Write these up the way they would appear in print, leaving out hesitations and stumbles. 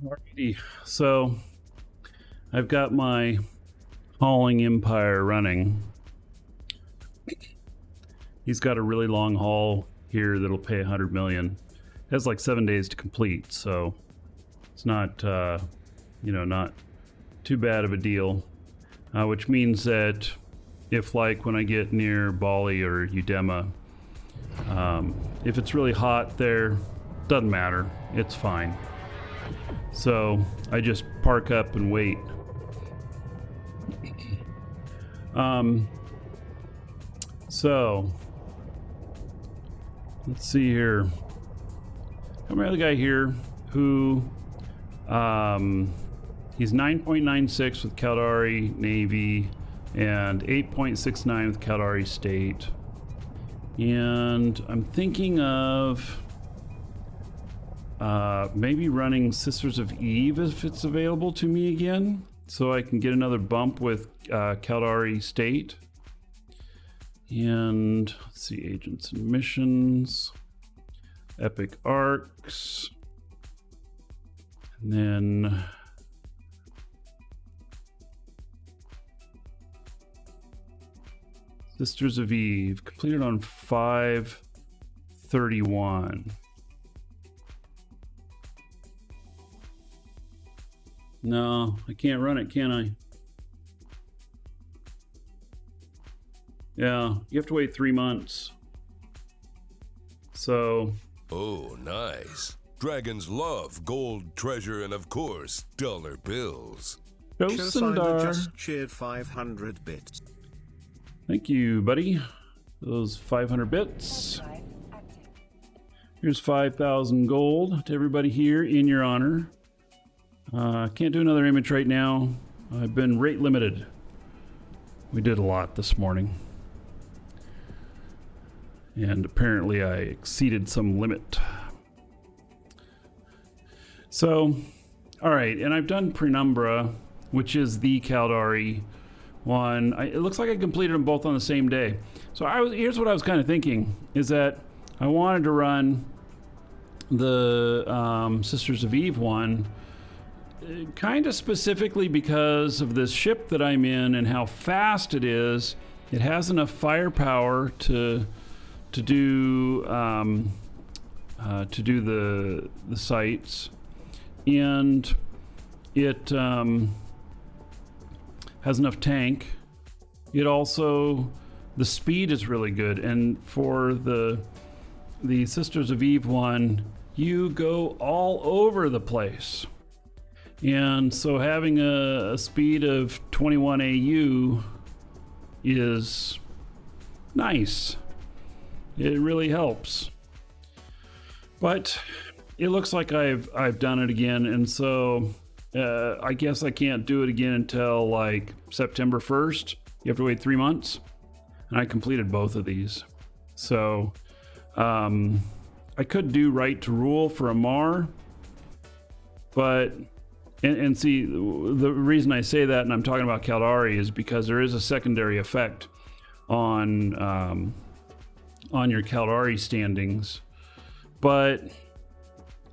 Alrighty, so I've got my hauling empire running. He's got a really long haul here that'll pay 100 million. It has like 7 days to complete, so it's not, not too bad of a deal. Which means that if, like, when I get near Bali or Udema, if it's really hot there, doesn't matter. It's fine. So I just park up and wait. So let's see here. Got my other guy here who he's 9.96 with Caldari Navy and 8.69 with Caldari State. And I'm thinking of maybe running Sisters of Eve if it's available to me again, so I can get another bump with Caldari State. And let's see, agents and missions, epic arcs, and then Sisters of Eve completed on 5/31. No, I can't run it, can I? Yeah, you have to wait 3 months. So. Oh, nice. Dragons love gold, treasure, and of course, dollar bills. Josindar just cheered 500 bits. Thank you, buddy. Those 500 bits. Here's 5,000 gold to everybody here in your honor. Can't do another image right now. I've been rate limited. We did a lot this morning. And apparently I exceeded some limit. So, all right, and I've done Penumbra, which is the Caldari one. It looks like I completed them both on the same day. So here's what I was kind of thinking, is that I wanted to run the Sisters of Eve one kind of specifically because of this ship that I'm in and how fast it is. It has enough firepower to do the sites, and it has enough tank. It also, the speed is really good, and for the Sisters of Eve one, you go all over the place. And so having a speed of 21 AU is nice. It really helps. But it looks like I've done it again, and so I guess I can't do it again until like September 1st. You have to wait 3 months. And I completed both of these. So I could do Right to Rule for Amar, but and see, the reason I say that, and I'm talking about Caldari, is because there is a secondary effect on your Caldari standings, but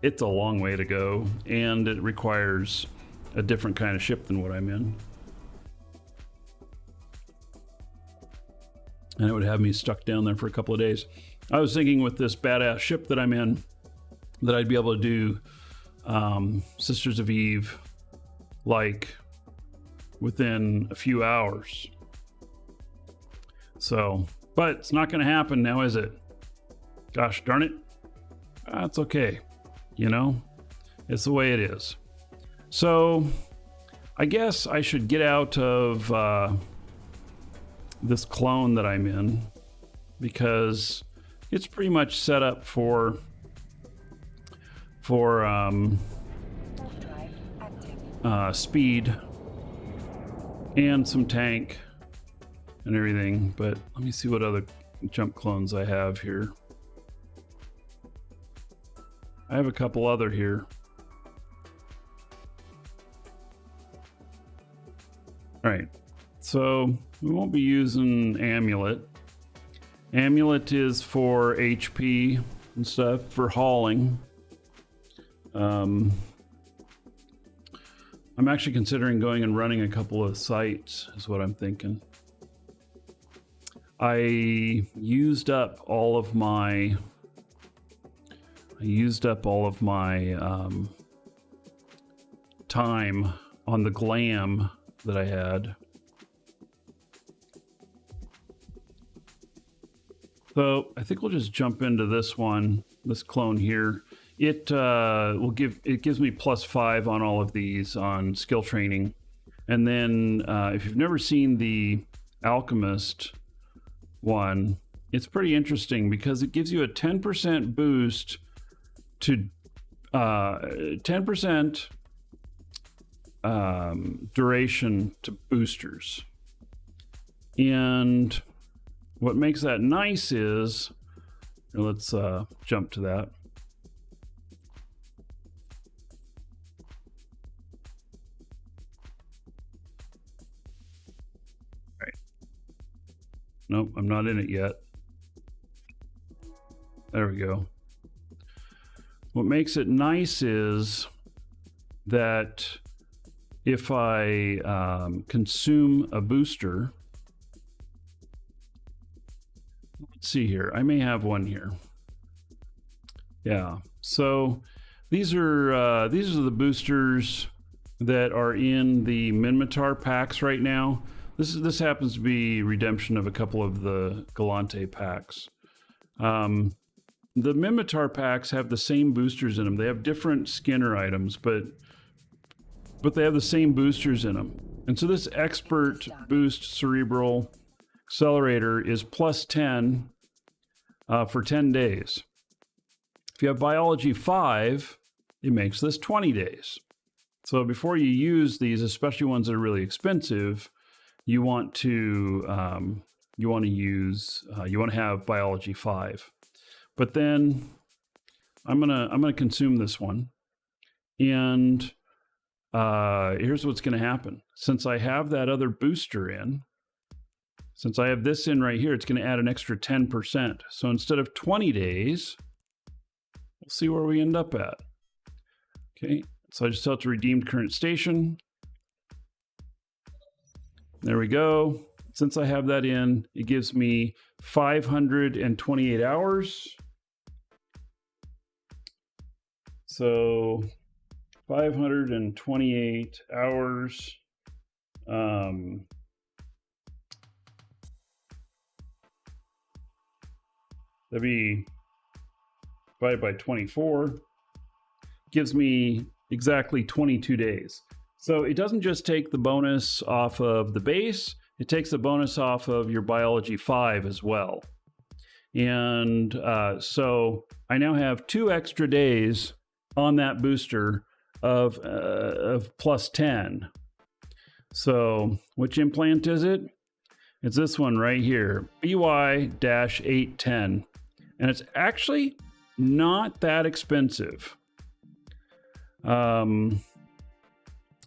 it's a long way to go, and it requires a different kind of ship than what I'm in. And it would have me stuck down there for a couple of days. I was thinking with this badass ship that I'm in that I'd be able to do Sisters of Eve like within a few hours. So, but it's not going to happen now, is it? Gosh darn it. That's okay. You know, it's the way it is. So I guess I should get out of this clone that I'm in, because it's pretty much set up for speed and some tank and everything. But let me see what other jump clones I have here. I have a couple other here. All right, so we won't be using Amulet. Amulet is for HP and stuff, for hauling. I'm actually considering going and running a couple of sites, is what I'm thinking. I used up all of my time on the glam that I had. So I think we'll just jump into this one, this clone here. It gives me +5 on all of these on skill training. And then if you've never seen the Alchemist one, it's pretty interesting because it gives you a 10% boost to 10% duration to boosters. And what makes that nice is, let's jump to that. All right. Nope, I'm not in it yet. There we go. What makes it nice is that if I consume a booster, let's see here. I may have one here. Yeah. So these are the boosters that are in the Minmatar packs right now. This happens to be redemption of a couple of the Galante packs. The Minmatar packs have the same boosters in them. They have different Skinner items, but they have the same boosters in them. And so this Expert Boost Cerebral Accelerator is +10 for 10 days. If you have Biology 5, it makes this 20 days. So before you use these, especially ones that are really expensive, you want to have Biology 5. But then I'm gonna consume this one, and here's what's gonna happen. Since I have that other booster in, since I have this in right here, it's gonna add an extra 10%. So instead of 20 days, we'll see where we end up at. Okay, so I just tell it to redeemed current station. There we go. Since I have that in, it gives me 528 hours. So 528 hours. That'd be divided by 24. Gives me exactly 22 days. So it doesn't just take the bonus off of the base, it takes the bonus off of your Biology 5 as well. And so I now have 2 extra days on that booster of +10. So which implant is it? It's this one right here, BY-810. And it's actually not that expensive.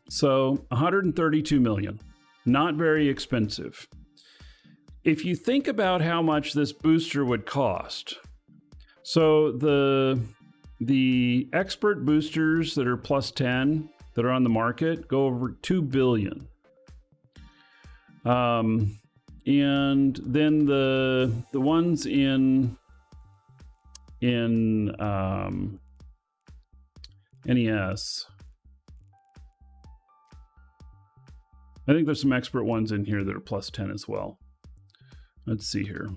So 132 million, not very expensive. If you think about how much this booster would cost, so the expert boosters that are +10 that are on the market go over 2 billion. And then the ones in NES, I think there's some expert ones in here that are +10 as well. Let's see here.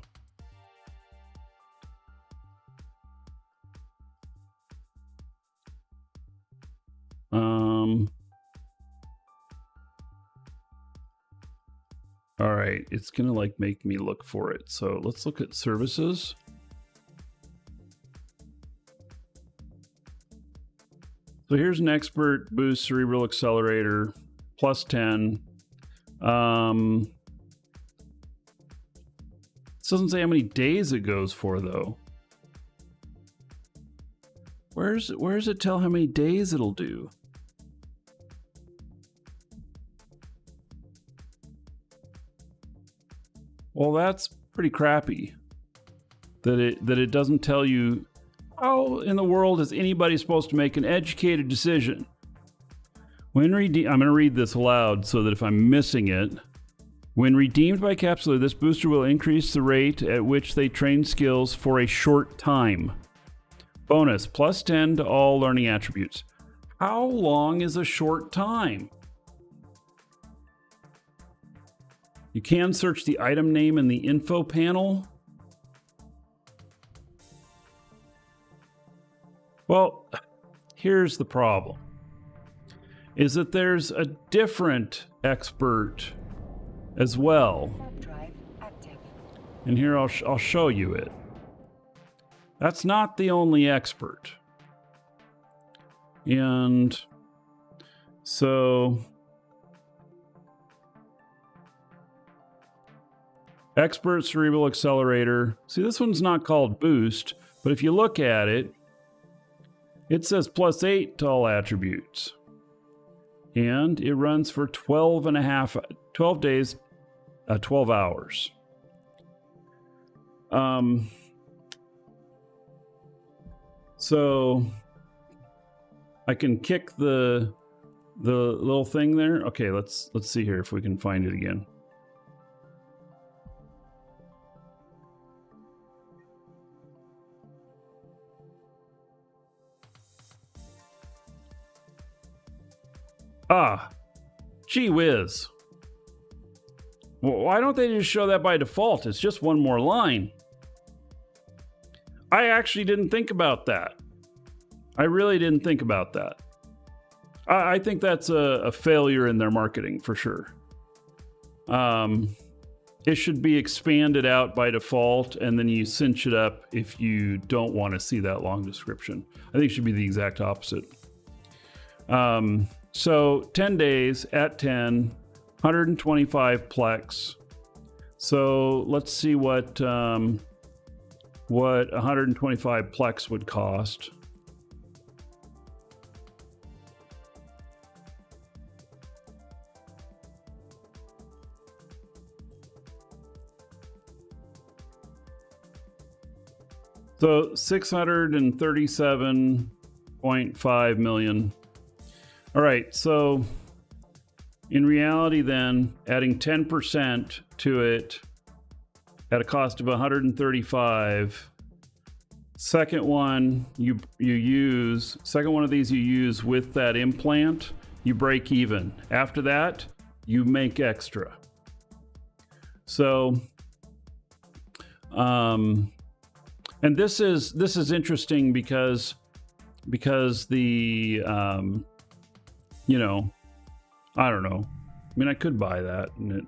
All right, it's gonna make me look for it. So let's look at services. So here's an expert boost cerebral accelerator, +10. This doesn't say how many days it goes for though. Where does it tell how many days it'll do? Well, that's pretty crappy. That it doesn't tell you how in the world is anybody supposed to make an educated decision I'm going to read this aloud so that if I'm missing it. When redeemed by Capsular, this booster will increase the rate at which they train skills for a short time. Bonus, plus 10 to all learning attributes. How long is a short time? You can search the item name in the info panel. Well, here's the problem. Is that there's a different expert as well. And here I'll show you it. That's not the only expert. And so expert cerebral accelerator. See, this one's not called boost, but if you look at it, it says plus 8 to all attributes. And it runs for 12 days, 12 hours. So I can kick the little thing there. Okay, let's see here if we can find it again. Ah, gee whiz. Well, why don't they just show that by default? It's just one more line. I actually didn't think about that. I really didn't think about that. I think that's a failure in their marketing for sure. It should be expanded out by default, and then you cinch it up if you don't want to see that long description. I think it should be the exact opposite. So 10 days at 10, 125 plex. So let's see what 125 plex would cost. So 637.5 million. All right, so in reality then, adding 10% to it at a cost of 135. Second one you use, second one of these you use with that implant, you break even. After that, you make extra. So, and this is interesting because the you know, I don't know. I mean, I could buy that, and it.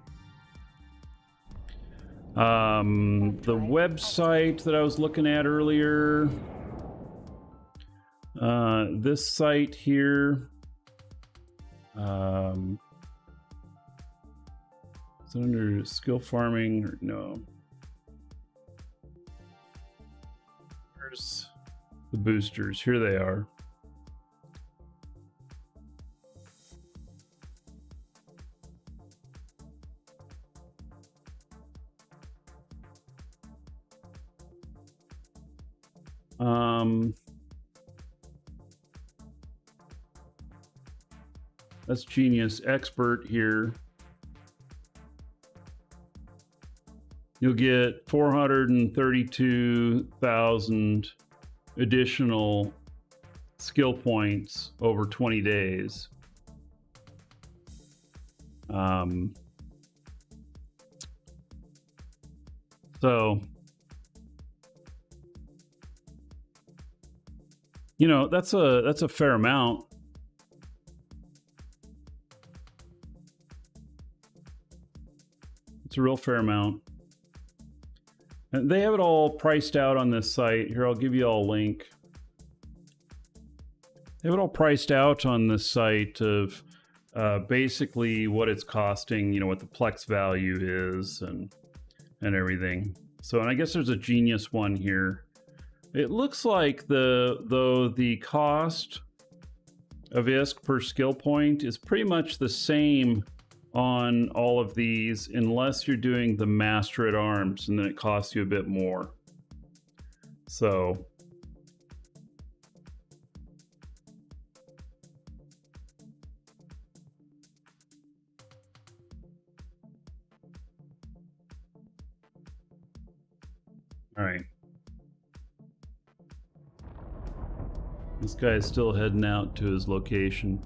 The website that I was looking at earlier, this site here, is it under skill farming or no? Here's the boosters. Here they are. That's Genius Expert here. You'll get 432,000 additional skill points over 20 days. So, you know, that's a fair amount. It's a real fair amount. And they have it all priced out on this site. Here, I'll give you all a link. They have it all priced out on this site of basically what it's costing, you know, what the Plex value is and everything. So, and I guess there's a Genius one here. It looks like the cost of ISK per skill point is pretty much the same on all of these, unless you're doing the Master at Arms, and then it costs you a bit more. So, All right. This guy is still heading out to his location.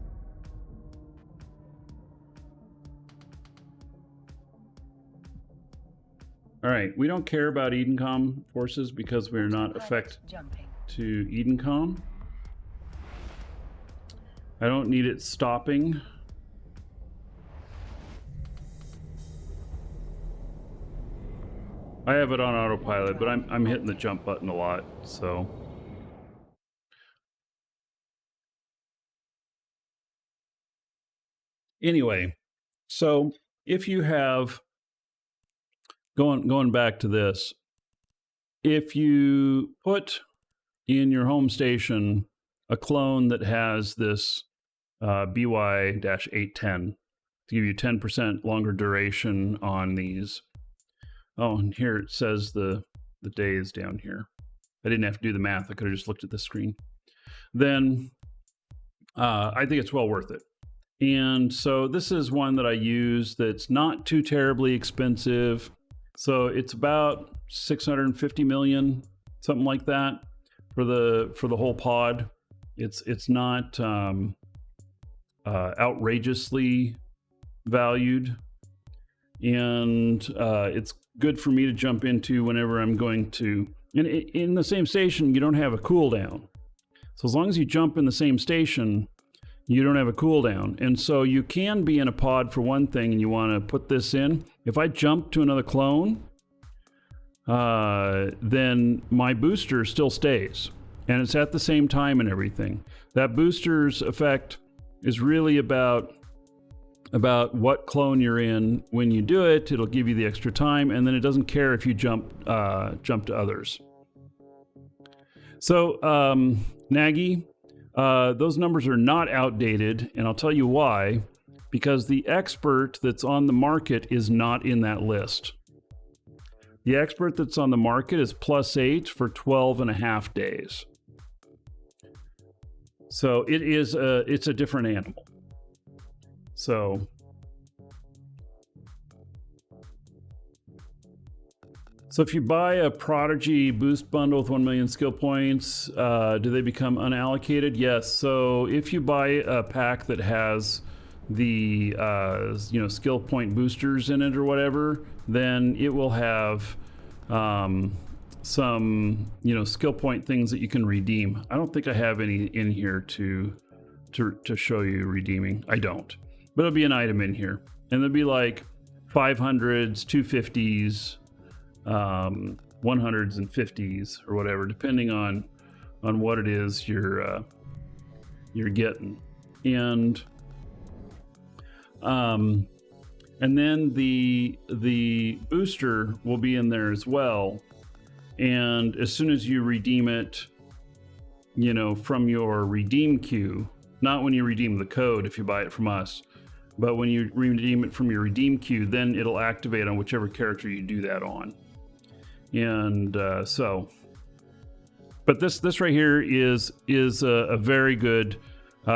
All right, we don't care about Edencom forces because we're not affect to Edencom. I don't need it stopping. I have it on autopilot, but I'm hitting the jump button a lot, so. Anyway, so if you have, going back to this, if you put in your home station a clone that has this BY-810 to give you 10% longer duration on these. Oh, and here it says the days down here. I didn't have to do the math. I could have just looked at the screen. Then I think it's well worth it. And so this is one that I use that's not too terribly expensive. So it's about 650 million, something like that, for the whole pod. It's not outrageously valued, and it's good for me to jump into whenever I'm going to. And in the same station, you don't have a cooldown. So as long as you jump in the same station, you don't have a cooldown. And so you can be in a pod for one thing and you want to put this in. If I jump to another clone, then my booster still stays. And it's at the same time and everything. That booster's effect is really about what clone you're in. When you do it, it'll give you the extra time, and then it doesn't care if you jump to others. So, Nagy, those numbers are not outdated, and I'll tell you why. Because the expert that's on the market is not in that list. The expert that's on the market is +8 for 12 and a half days. So it's a different animal. So if you buy a Prodigy boost bundle with 1 million skill points, do they become unallocated? Yes. So if you buy a pack that has the skill point boosters in it or whatever, then it will have some skill point things that you can redeem. I don't think I have any in here to show you redeeming. I don't, but there'll be an item in here, and there'll be like 500s, 250s, 100s and 50s or whatever, depending on what it is you're getting. And then the booster will be in there as well. And as soon as you redeem it, from your redeem queue, not when you redeem the code if you buy it from us, but when you redeem it from your redeem queue, then it'll activate on whichever character you do that on. And but this right here is a very good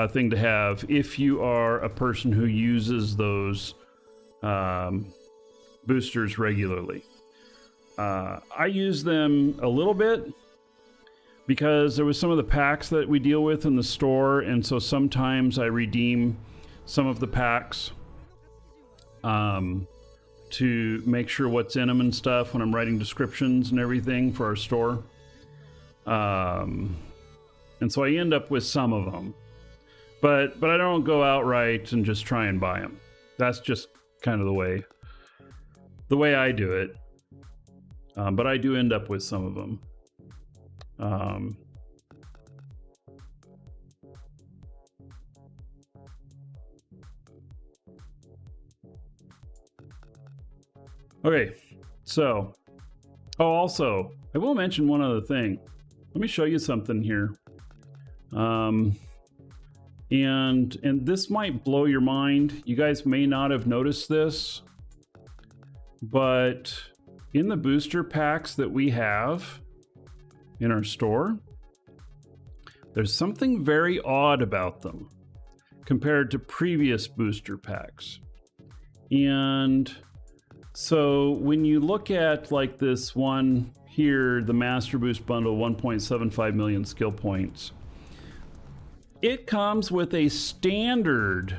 thing to have if you are a person who uses those boosters regularly. I use them a little bit because there was some of the packs that we deal with in the store, and so sometimes I redeem some of the packs to make sure what's in them and stuff when I'm writing descriptions and everything for our store. And so I end up with some of them, but I don't go outright and just try and buy them. That's just kind of the way I do it. But I do end up with some of them. Okay, so, also, I will mention one other thing. Let me show you something here. And this might blow your mind. You guys may not have noticed this, but in the booster packs that we have in our store, there's something very odd about them compared to previous booster packs. And so when you look at like this one here, the Master Boost bundle, 1.75 million skill points. It comes with a standard,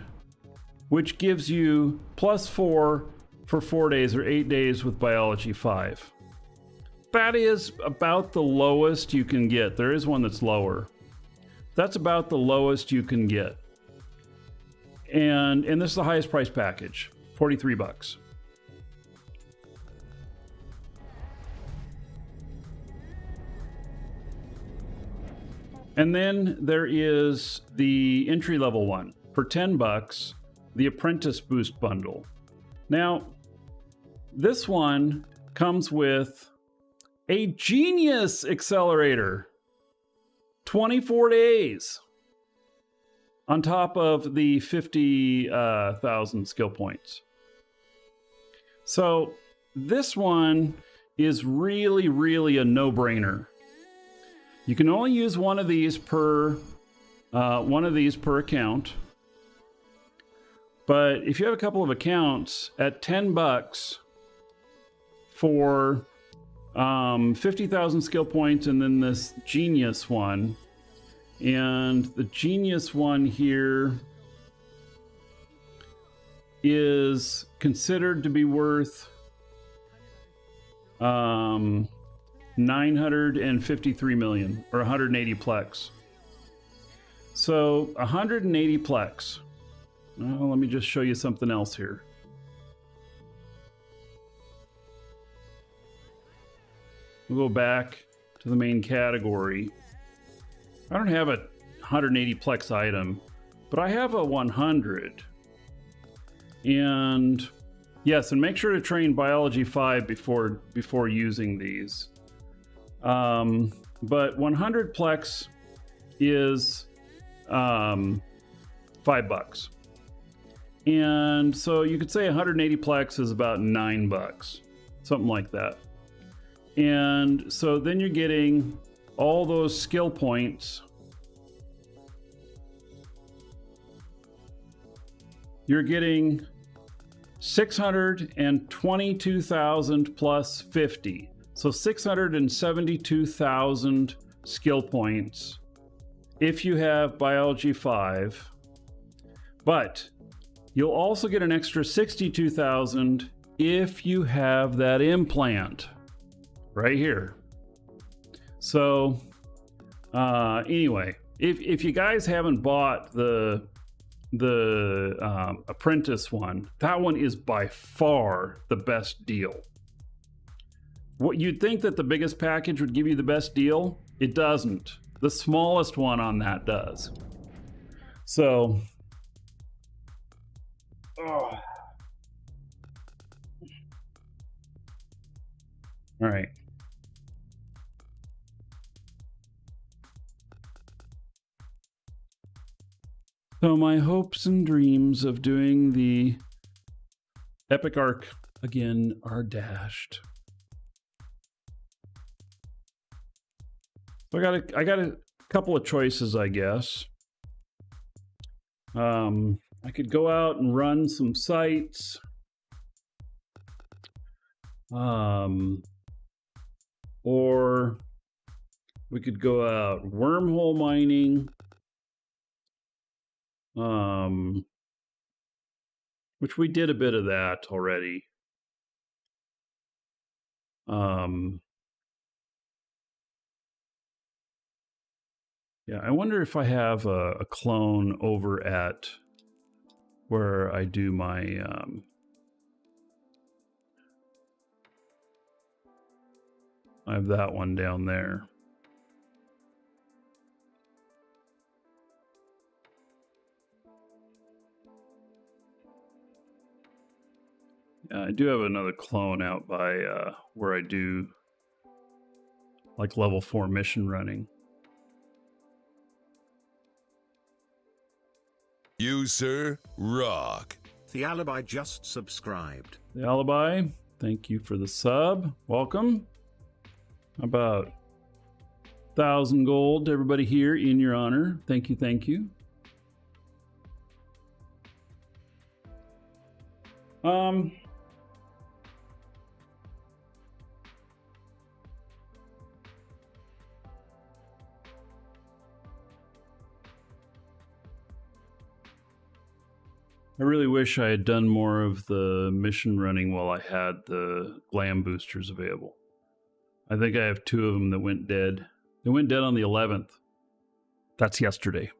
which gives you +4 for 4 days or 8 days with Biology 5. That is about the lowest you can get. There is one that's lower. That's about the lowest you can get. And this is the highest price package, $43. And then there is the entry-level one for $10, the Apprentice Boost Bundle. Now, this one comes with a Genius Accelerator, 24 days, on top of the 50,000 skill points. So this one is really, really a no-brainer. You can only use one of these per account. But if you have a couple of accounts at $10 for 50,000 skill points, and then this Genius one, and the Genius one here is considered to be worth 953 million, or 180 plex. So 180 plex. Well, let me just show you something else here. We'll go back to the main category. I don't have a 180 plex item, but I have a 100. And yes, and make sure to train Biology 5 before using these. But 100 plex is $5. And so you could say 180 plex is about $9, something like that. And so then you're getting all those skill points. You're getting 622,000 plus 50. So 672,000 skill points if you have Biology 5. But you'll also get an extra 62,000 if you have that implant right here. So anyway, if you guys haven't bought the Apprentice one, that one is by far the best deal. What you'd think that the biggest package would give you the best deal, it doesn't. The smallest one on that does. So all right. So my hopes and dreams of doing the Epic Arc again are dashed. So I got a couple of choices, I guess. I could go out and run some sites. Or we could go out wormhole mining. Which we did a bit of that already. Yeah, I wonder if I have a clone over at where I do my I have that one down there. Yeah, I do have another clone out by where I do like level 4 mission running. You, sir, rock. The Alibi just subscribed. The Alibi, thank you for the sub. Welcome. How about 1,000 gold to everybody here in your honor. Thank you, thank you. I really wish I had done more of the mission running while I had the glam boosters available. I think I have 2 of them that went dead. They went dead on the 11th. That's yesterday.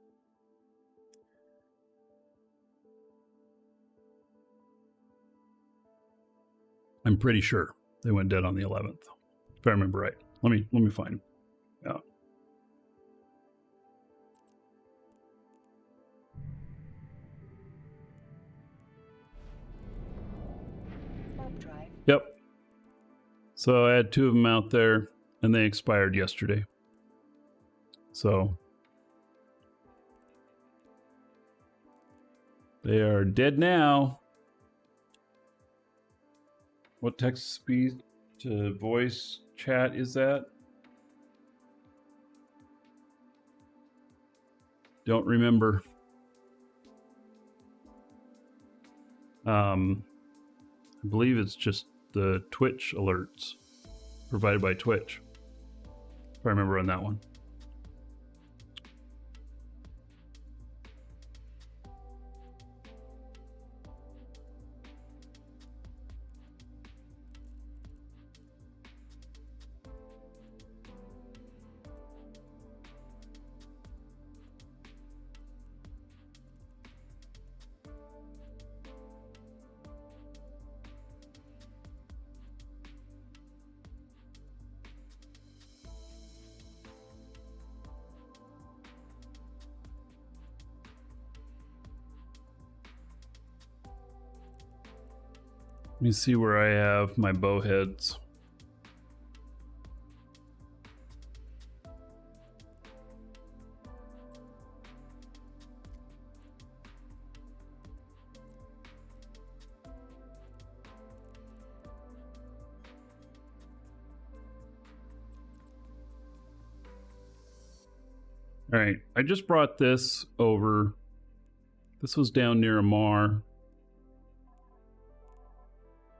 I'm pretty sure they went dead on the 11th, if I remember right. Let me find them. Yeah. Yep. So I had 2 of them out there, and they expired yesterday. So they are dead now. What text speed to voice chat is that? Don't remember. I believe it's just the Twitch alerts provided by Twitch, if I remember on that one. Let me see where I have my bow heads. All right, I just brought this over. This was down near Amar.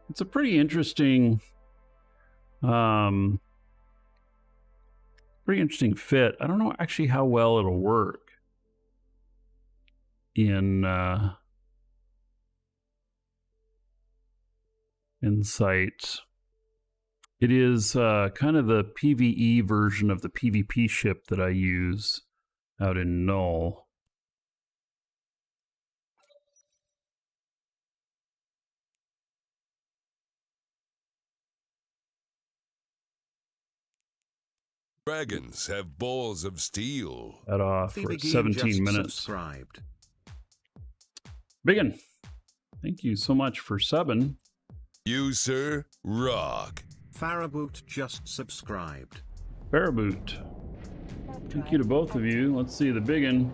It's a pretty interesting fit. I don't know actually how well it'll work in sight. It is kind of the PvE version of the PvP ship that I use out in Null. Dragons have balls of steel. That off for 17 minutes. Subscribed. Biggin, thank you so much for subbing. You, sir, rock. Faraboot just subscribed. Faraboot, thank you to both of you. Let's see the biggin.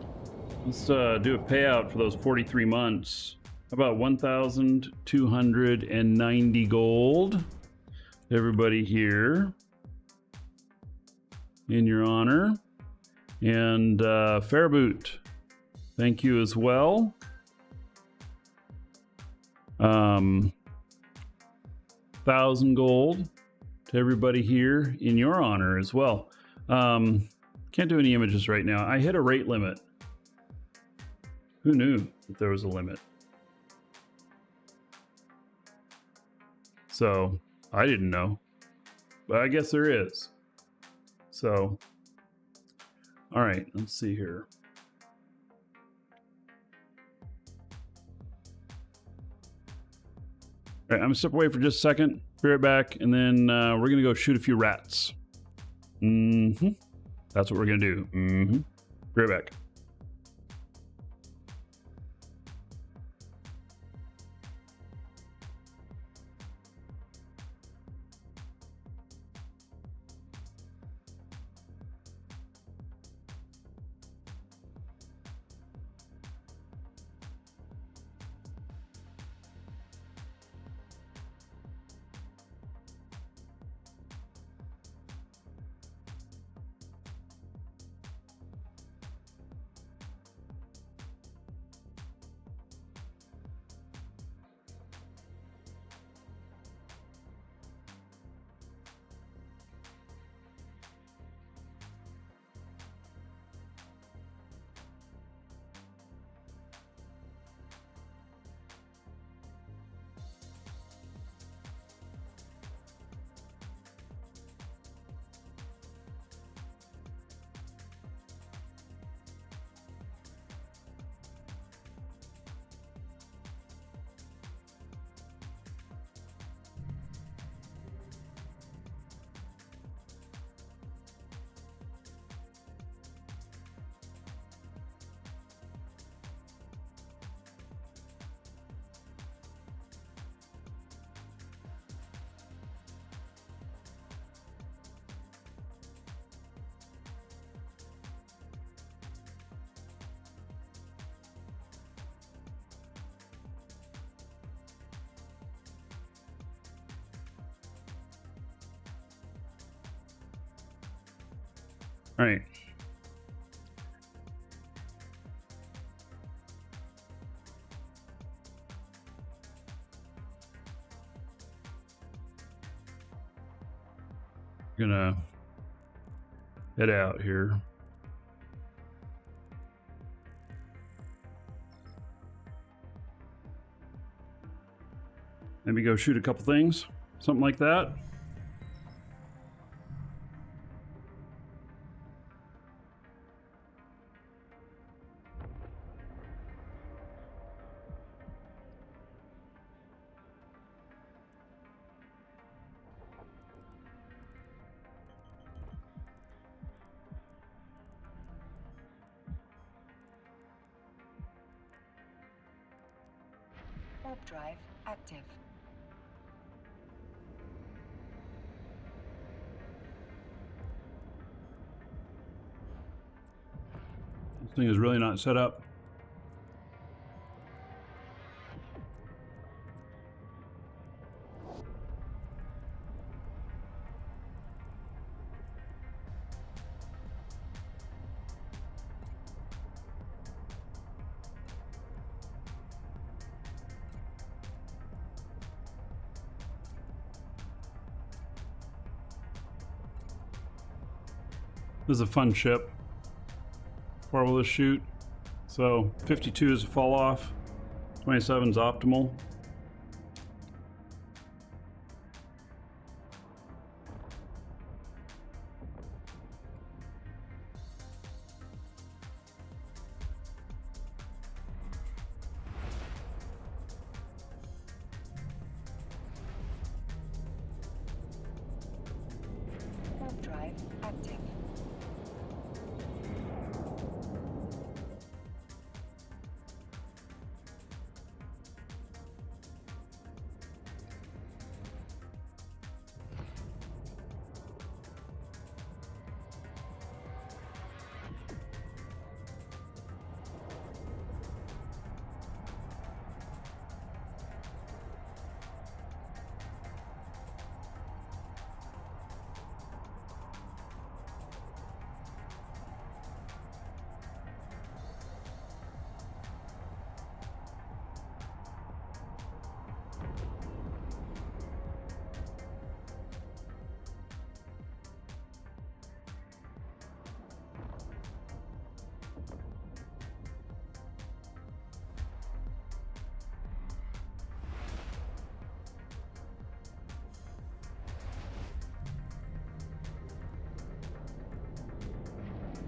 Let's do a payout for those 43 months. How about 1,290 gold? Everybody here, in your honor. And Fairboot, thank you as well. 1,000 gold to everybody here in your honor as well. Can't do any images right now. I hit a rate limit. Who knew that there was a limit? So I didn't know, but I guess there is. So, all right, let's see here. All right, I'm gonna step away for just a second, be right back, and then we're gonna go shoot a few rats. That's what we're gonna do. Be right back. All right. Gonna head out here. Maybe go shoot a couple things, something like that. Warp drive active. This thing is really not set up. This is a fun ship. Far will this shoot? So 52 is a fall off, 27 is optimal. Warp drive active.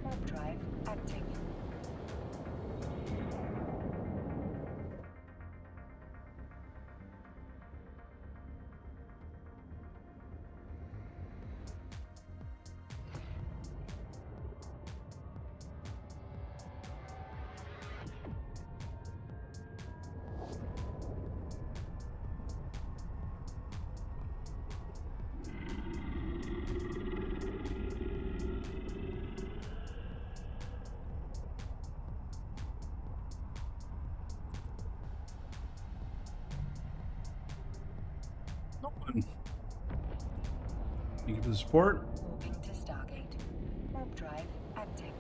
Warp drive active. Thank you for the support. Warping to Stargate. Warp drive active.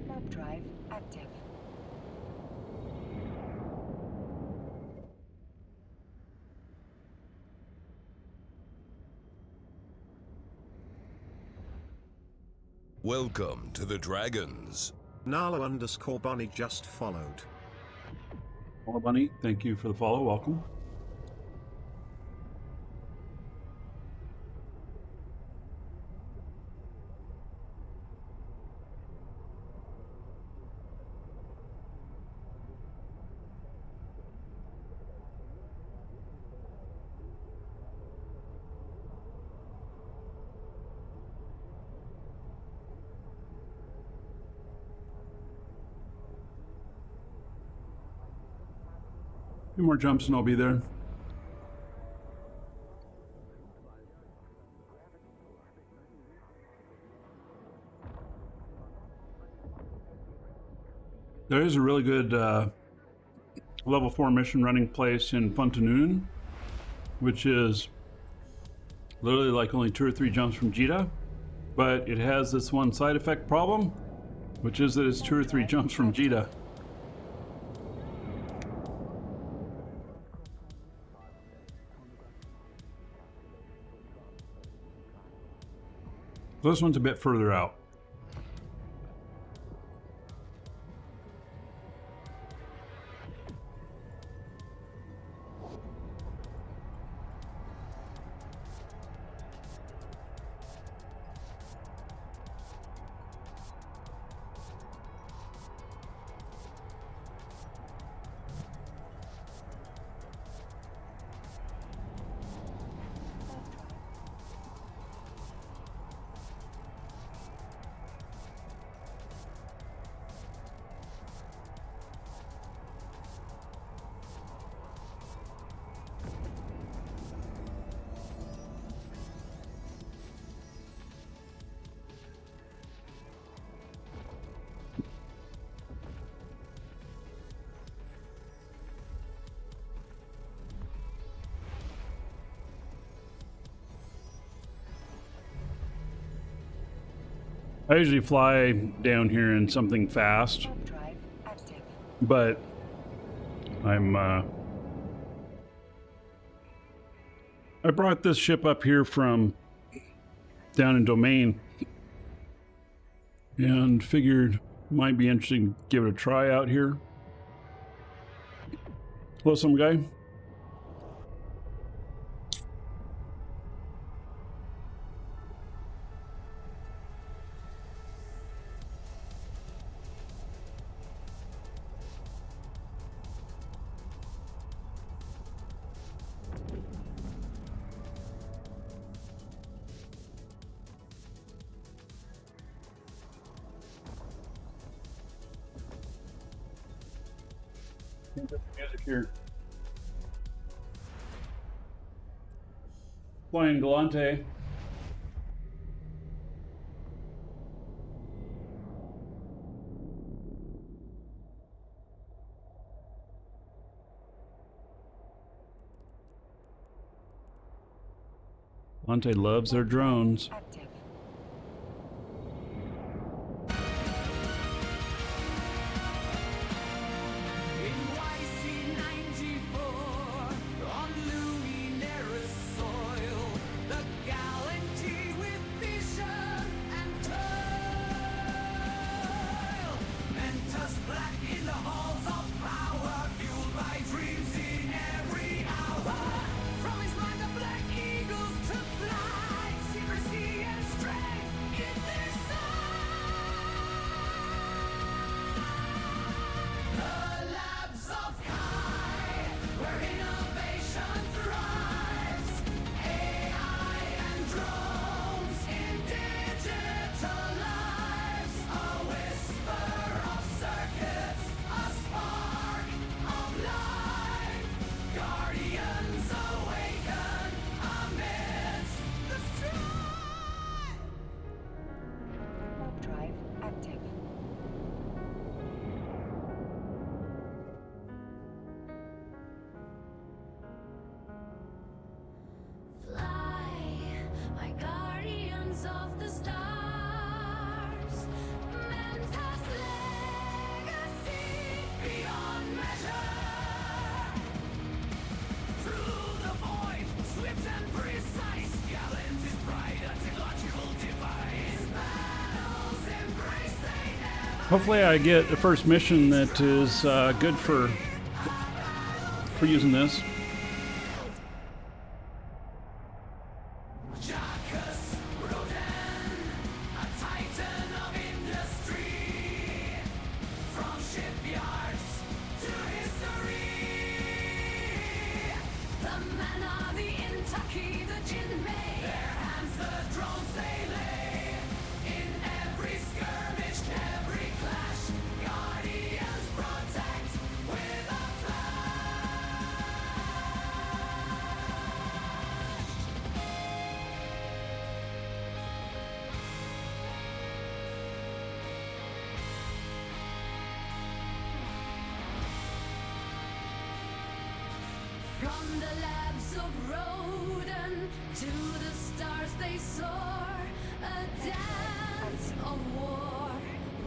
Warp drive active. Welcome to the Dragons. Nala_Bonnie just followed. Hello, Bunny. Thank you for the follow. Welcome. A few more jumps and I'll be there. There is a really good level 4 mission running place in Fontanoon, which is literally like only 2 or 3 jumps from Jita, but it has this one side effect problem, which is that it's 2 or 3 jumps from Jita. This one's a bit further out. I usually fly down here in something fast, Warp drive active. but I'm I brought this ship up here from down in Domain and figured might be interesting to give it a try out here. Hello, some guy. Music here. Flying Galante. Galante loves their drones. Active. Warp drive active. Fly, my guardians of the stars. Mentos legacy beyond measure. Through the void, swift and precise. Gallant is pride, a technological device. Battles embrace, they never. Hopefully I get the first mission that is good for using this. Jacques Rodin, a titan of industry. From shipyards to history. The men are the Intaki, the Jinmei. Their hands the drones they lay. In every skirmish, every clash, guardians protect with a flash. From the labs of Rodin to the stars they soar, a dance of war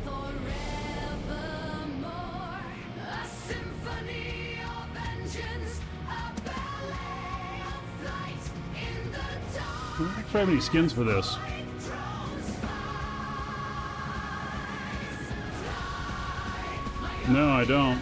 forevermore. A symphony of vengeance, a ballet of flight in the dark. I don't have any skins for this. No, I don't.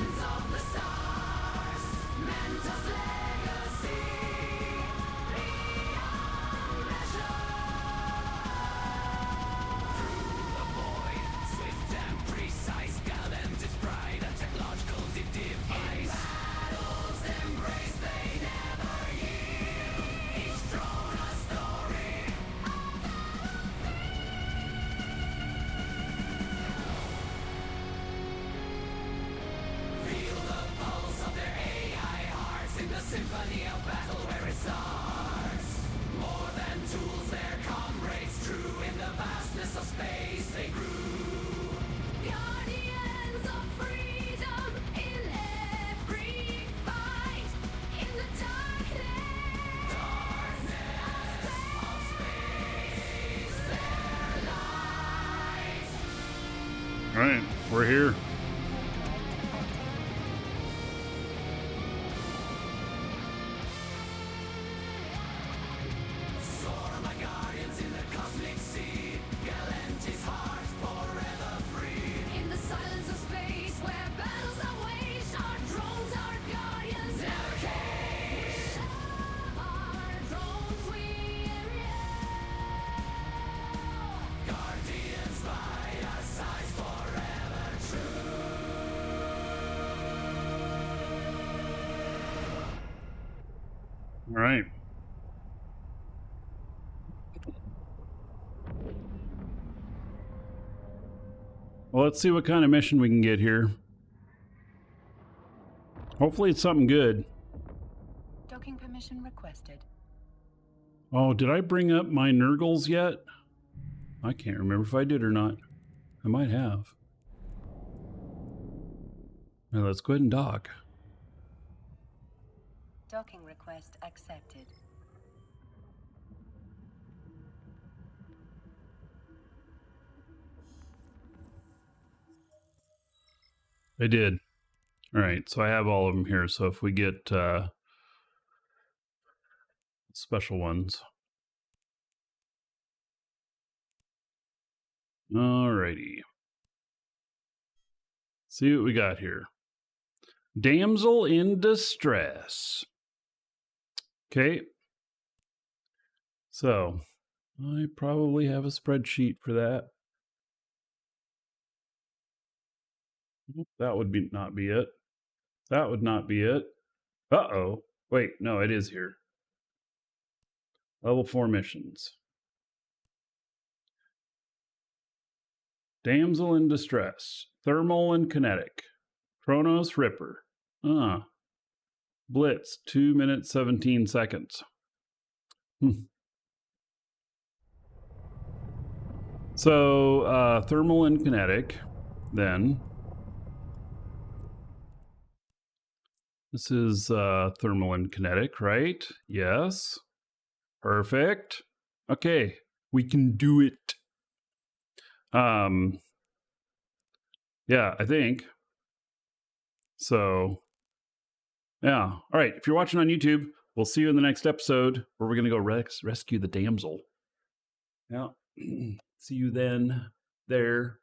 Symphony of battle where it starts. More than tools, their comrades true. In the vastness of space they grew. Guardians of freedom in every fight. In the darkness of space, their light. All right, we're here. In the silence of space, where battles are waged, our drones, our guardians, never cage. Our drones we guardians by our sides, forever true. All right. Well, let's see what kind of mission we can get here. Hopefully it's something good. Docking permission requested. Oh, did I bring up my Nurgles yet? I can't remember if I did or not. I might have. Now let's go ahead and dock. Docking request accepted. I did. All right, so I have all of them here. So if we get special ones. All righty. See what we got here. Damsel in distress. Okay. So I probably have a spreadsheet for that. That would not be it. That would not be it. Uh-oh. Wait, no, it is here. Level 4 missions. Damsel in distress. Thermal and kinetic. Chronos Ripper. Blitz, 2 minutes, 17 seconds. So, thermal and kinetic, then. This is thermal and kinetic, right? Yes. Perfect. Okay, we can do it. Yeah, I think. So, yeah. All right, if you're watching on YouTube, we'll see you in the next episode where we're going to go rescue the damsel. Yeah. See you then there.